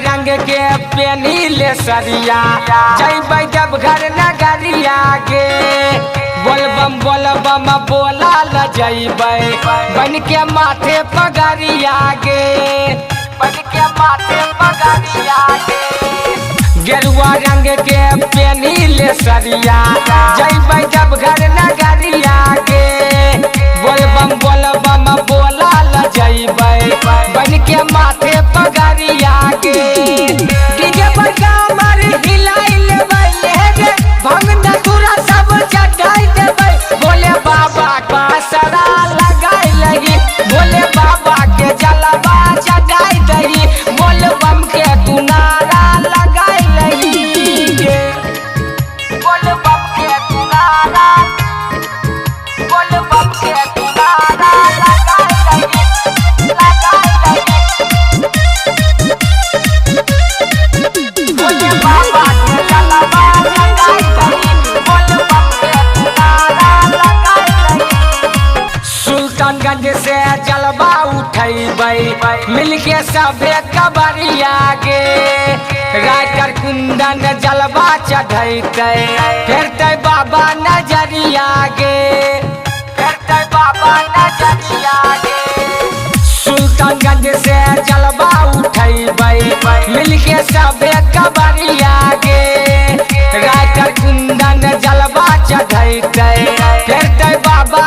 रंग के पेनी ले सरिया जैबै जब घर नगरिया गे बोलबम बोला ल जैबै बन के माथे पगरिया गे बन के माथे पगरिया गे गेरुआ रंग के पेनी ले सरिया जैबै जब घर नगरिया गे बोलबम बोला ल जैबै बन के माथे पगरिया गे डीजे पर कमर हिलाई लेबै गे भंग धतूरा सब चढ़ाई देबै भोले बाबा का सरा लगाई लगी भोले बाबा के जलवा चढ़ाई दही बोलबम के तू नारा लगाई लगी गे बोलबम के तू नारा बोलबम के तू नारा लगाई लगी भोले बाबा के जलवा चढ़ाई दही बोलबम के तू नारा लगाई लगी सुल्तानगंज से जलवा उठैबै मिलके सबे कबरिया गे राइटर कुंदन जलवा चढ़ैतै फेरतै बाबा नजरिया गे फेरतै बाबा नजरिया गे सुल्तानगंज से जलवा उठैबै मिलके सबे कबरिया गे राइटर कुंदन जलवा चढ़ैतै फेरतै बाबा